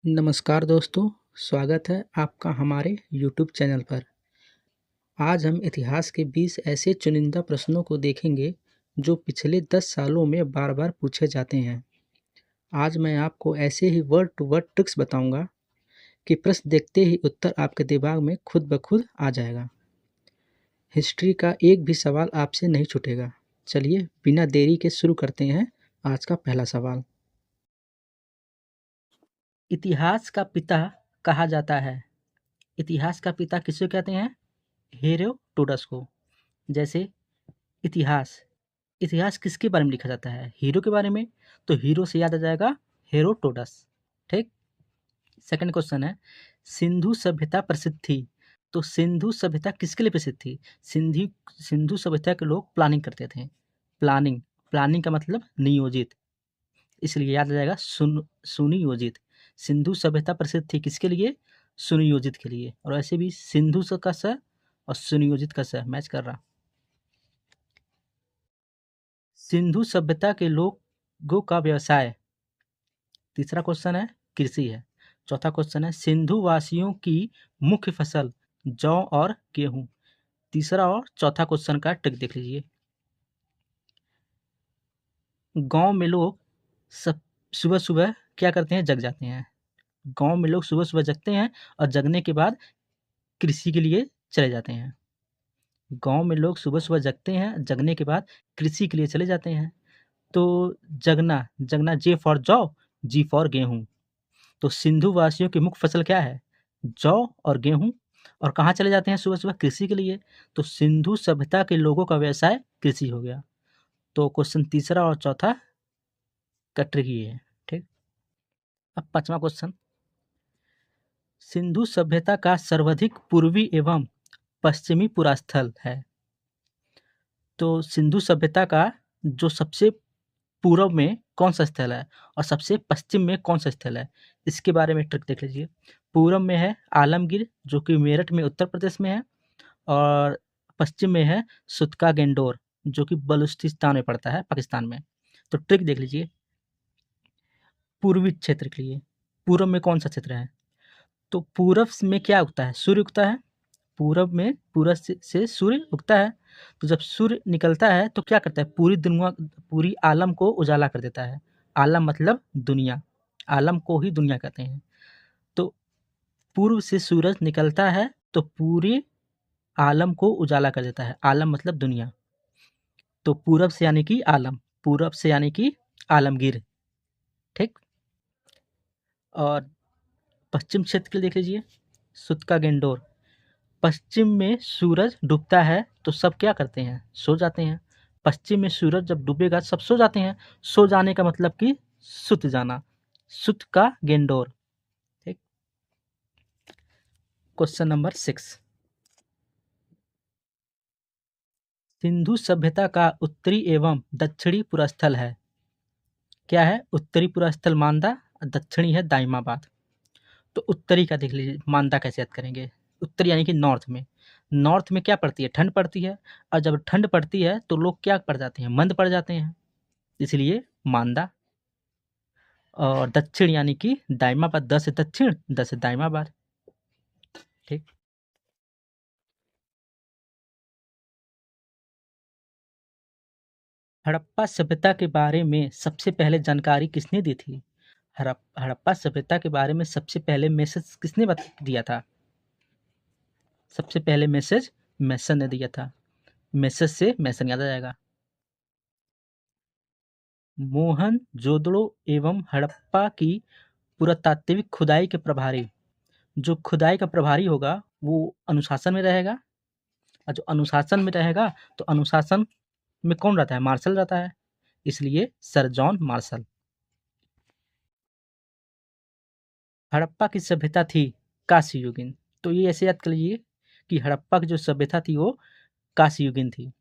नमस्कार दोस्तों, स्वागत है आपका हमारे YouTube चैनल पर। आज हम इतिहास के 20 ऐसे चुनिंदा प्रश्नों को देखेंगे जो पिछले 10 सालों में बार-बार पूछे जाते हैं। आज मैं आपको ऐसे ही वर्ड टू वर्ड ट्रिक्स बताऊंगा कि प्रश्न देखते ही उत्तर आपके दिमाग में खुद ब खुद आ जाएगा। हिस्ट्री का एक भी सवाल आपसे नहीं छूटेगा। चलिए बिना देरी के शुरू करते हैं आज का पहला सवाल। इतिहास का पिता कहा जाता है। इतिहास का पिता किसे कहते हैं? हेरोडोटस को। जैसे इतिहास इतिहास किसके बारे में लिखा जाता है? हीरो के बारे में। तो हीरो से याद आ जाएगा हेरोडोटस। ठीक। सेकंड क्वेश्चन है, सिंधु सभ्यता प्रसिद्ध थी। तो सिंधु सभ्यता किसके लिए प्रसिद्ध थी? सिंधु सभ्यता के लोग प्लानिंग करते थे। प्लानिंग प्लानिंग का मतलब नियोजित, इसलिए याद आ जाएगा सुनियोजित। सिंधु सभ्यता प्रसिद्ध थी किसके लिए? सुनियोजित के लिए। और ऐसे भी सिंधु का स और सुनियोजित का स मैच कर रहा। सिंधु सभ्यता के लोगों का व्यवसाय। तीसरा क्वेश्चन है कृषि है। चौथा क्वेश्चन है सिंधु वासियों की मुख्य फसल जौ और गेहूं। तीसरा और चौथा क्वेश्चन का ट्रिक देख लीजिए। गांव में लोग सब सुबह सुबह क्या करते हैं? जग जाते हैं। गांव में लोग सुबह सुबह जगते हैं और जगने के बाद कृषि के लिए चले जाते हैं। गांव में लोग सुबह सुबह जगते हैं, जगने के बाद कृषि के लिए चले जाते हैं। तो जगना जगना जे फॉर जौ, जी फॉर गेहूं। तो सिंधु वासियों की मुख्य फसल क्या है? जौ और गेहूं। और कहाँ चले जाते हैं सुबह सुबह? कृषि के लिए। तो सिंधु सभ्यता के लोगों का व्यवसाय कृषि हो गया। तो क्वेश्चन तीसरा और चौथा का ट्रिक ये है। ठीक। अब पांचवा क्वेश्चन, सिंधु सभ्यता का सर्वाधिक पूर्वी एवं पश्चिमी पुरास्थल है। तो सिंधु सभ्यता का जो सबसे पूर्व में कौन सा स्थल है और सबसे पश्चिम में कौन सा स्थल है, इसके बारे में ट्रिक देख लीजिए। पूर्व में है आलमगीर जो कि मेरठ में उत्तर प्रदेश में है, और पश्चिम में है सुतका गेंडोर जो कि बलूचिस्तान में पड़ता है, पाकिस्तान में। तो ट्रिक देख लीजिए। पूर्वी क्षेत्र के लिए पूर्व में कौन सा क्षेत्र है? तो पूर्व में क्या उगता है? सूर्य उगता है। पूरब में पूरब से सूर्य उगता है। तो जब सूर्य निकलता है तो क्या करता है? पूरी दुनिया, पूरी आलम को उजाला कर देता है। आलम मतलब दुनिया, आलम को ही दुनिया कहते हैं। तो पूर्व से सूरज निकलता है तो पूरी आलम को उजाला कर देता है। आलम मतलब दुनिया। तो पूरब से यानी कि आलम, पूरब से यानी कि आलमगीर। ठीक। और पश्चिम क्षेत्र के लिए देख लीजिए, सुतका गेंडोर। पश्चिम में सूरज डूबता है तो सब क्या करते हैं? सो जाते हैं। पश्चिम में सूरज जब डूबेगा सब सो जाते हैं। सो जाने का मतलब कि सुत जाना, सुत का गेंडोर। ठीक। क्वेश्चन नंबर 6, सिंधु सभ्यता का उत्तरी एवं दक्षिणी पुरस्थल है। क्या है? उत्तरी पुरस्थल मांदा, दक्षिणी है दाइमाबाद। तो उत्तरी का देख लीजिए, मांदा कैसे याद करेंगे? उत्तरी यानी कि नॉर्थ में। नॉर्थ में क्या पड़ती है? ठंड पड़ती है। और जब ठंड पड़ती है तो लोग क्या पड़ जाते हैं? मंद पड़ जाते हैं, इसलिए मांदा। और दक्षिण यानी कि दाइमाबाद, द से दक्षिण, द से दाइमाबाद। ठीक। हड़प्पा सभ्यता के बारे में सबसे पहले जानकारी किसने दी थी? हड़प्पा सभ्यता के बारे में सबसे पहले मैसेज किसने दिया था? सबसे पहले मैसेज मैसन ने दिया था। मैसेज से मैसन याद आ जाएगा। मोहनजोदड़ो एवं हड़प्पा की पुरातात्विक खुदाई के प्रभारी, जो खुदाई का प्रभारी होगा वो अनुशासन में रहेगा। और जो अनुशासन में रहेगा तो अनुशासन में कौन रहता है? मार्शल रहता है, इसलिए सर जॉन मार्शल। हड़प्पा की सभ्यता थी कांस्य युगीन। तो ये ऐसे याद कर लीजिए कि हड़प्पा की जो सभ्यता थी वो कांस्य युगीन थी।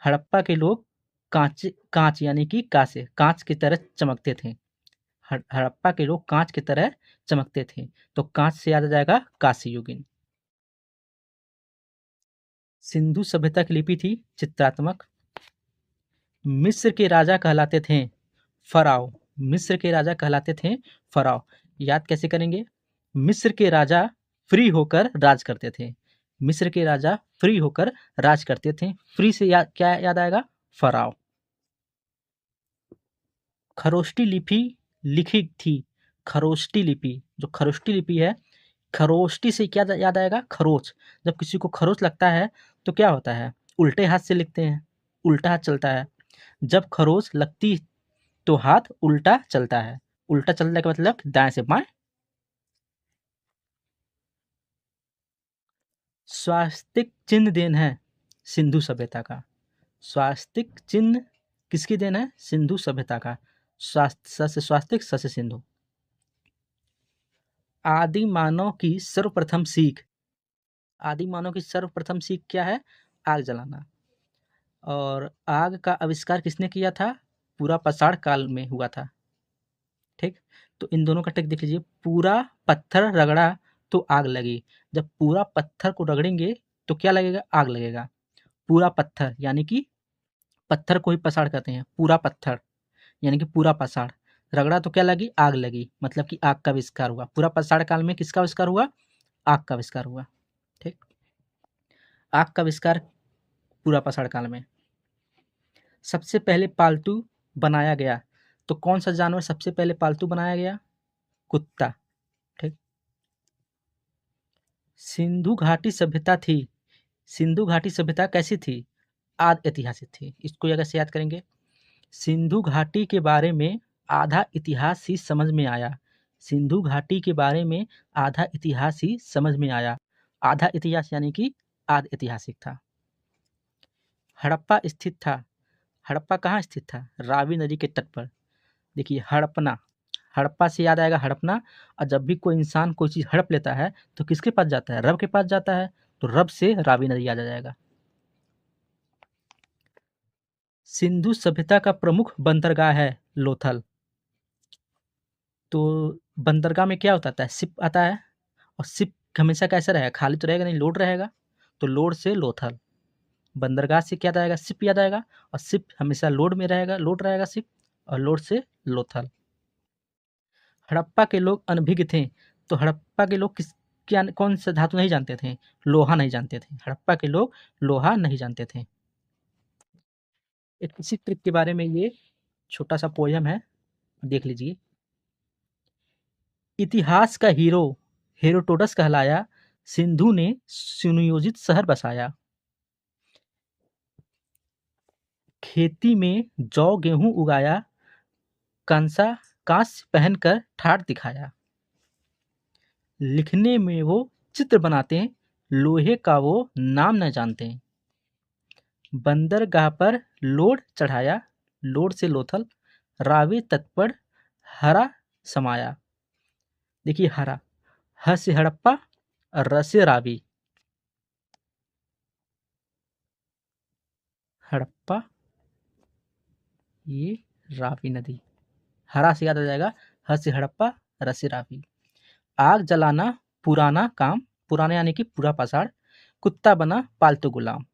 हड़प्पा के लोग कांच कांच यानी कि कांसे, कांच की तरह चमकते थे। हड़प्पा के लोग कांच की तरह चमकते थे। तो कांच से याद आ जाएगा कांस्य युगीन। सिंधु सभ्यता की लिपि थी चित्रात्मक। मिस्र के राजा कहलाते थे फराओ। मिस्र के राजा कहलाते थे फराओ। याद कैसे करेंगे? मिस्र के राजा फ्री होकर राज करते थे। मिस्र के राजा फ्री होकर राज करते थे। फ्री से क्या याद आएगा? फराव। खरोष्टी लिपि लिखी थी। खरोष्टी लिपि, जो खरोष्टी लिपि है, खरोष्टी से क्या याद आएगा? खरोच। जब किसी को खरोच लगता है तो क्या होता है? उल्टे हाथ से लिखते हैं, उल्टा हाथ चलता है। जब खरोच लगती तो हाथ उल्टा चलता है। उल्टा चलने का मतलब दाएं से बाएं। स्वास्तिक चिन्ह देन है सिंधु सभ्यता का। स्वास्तिक चिन्ह किसकी देन है? सिंधु सभ्यता का। स से स्वास्तिक, स से सिंधु। आदि मानव की सर्वप्रथम सीख। आदि मानव की सर्वप्रथम सीख क्या है? आग जलाना। और आग का आविष्कार किसने किया था? पूरा पाषाण काल में हुआ था। ठीक, तो इन दोनों का टिक देख लीजिए। पूरा पत्थर रगड़ा तो आग लगी। जब पूरा पत्थर को रगड़ेंगे तो क्या लगेगा? आग लगेगा। पूरा पत्थर यानी कि पत्थर को ही पाषाण कहते हैं। पूरा पत्थर यानी कि पूरा पाषाण रगड़ा तो क्या लगी? आग लगी। मतलब कि आग का आविष्कार हुआ। पूरा पाषाण काल में किसका आविष्कार हुआ? आग का आविष्कार हुआ। ठीक, आग का आविष्कार पूरा पाषाण काल में। सबसे पहले पालतू बनाया गया तो कौन सा जानवर सबसे पहले पालतू बनाया गया? कुत्ता। ठीक, सिंधु घाटी सभ्यता थी। सिंधु घाटी सभ्यता कैसी थी? आदि ऐतिहासिक थी। इसको अगर से याद करेंगे, सिंधु घाटी के बारे में आधा इतिहास ही समझ में आया। सिंधु घाटी के बारे में आधा इतिहास ही समझ में आया। आधा इतिहास यानी कि आदि ऐतिहासिक था। हड़प्पा स्थित था। हड़प्पा कहाँ स्थित था? रावी नदी के तट पर। देखिए, हड़पना, हड़प्पा से याद आएगा हड़पना। और जब भी कोई इंसान कोई चीज़ हड़प लेता है तो किसके पास जाता है? रब के पास जाता है। तो रब से रावी नदी याद आ जाएगा। सिंधु सभ्यता का प्रमुख बंदरगाह है लोथल। तो बंदरगाह में क्या होता है? शिप आता है। और शिप हमेशा कैसा रहेगा? खाली तो रहेगा नहीं, लोड रहेगा। तो लोड से लोथल। बंदरगाह से क्या याद आएगा? शिप याद आएगा। और शिप हमेशा लोड में रहेगा, लोड रहेगा शिप। और लोड से लोथल। हड़प्पा के लोग अनभिज्ञ थे। तो हड़प्पा के लोग क्या कौन सा धातु नहीं जानते थे? लोहा नहीं जानते थे। हड़प्पा के लोग लोहा नहीं जानते थे। एक इसी ट्रिक के बारे में ये छोटा सा पोयम है, देख लीजिए। इतिहास का हीरो हेरोडोटस कहलाया। सिंधु ने सुनियोजित शहर बसाया। खेती में जौ गेहूं उगाया। कांस्य पहनकर ठाठ दिखाया। लिखने में वो चित्र बनाते, लोहे का वो नाम न जानते। बंदरगाह पर लोड चढ़ाया। लोड से लोथल। रावी तट पर हरा समाया। देखिए, हरा, ह से हड़प्पा और र से रावी। हड़प्पा, ये रावी नदी। हरा से याद आ जाएगा, ह से हड़प्पा, र से रावी। आग जलाना पुराना काम। पुराना यानी कि पूरा पाषाण। कुत्ता बना पालतू गुलाम।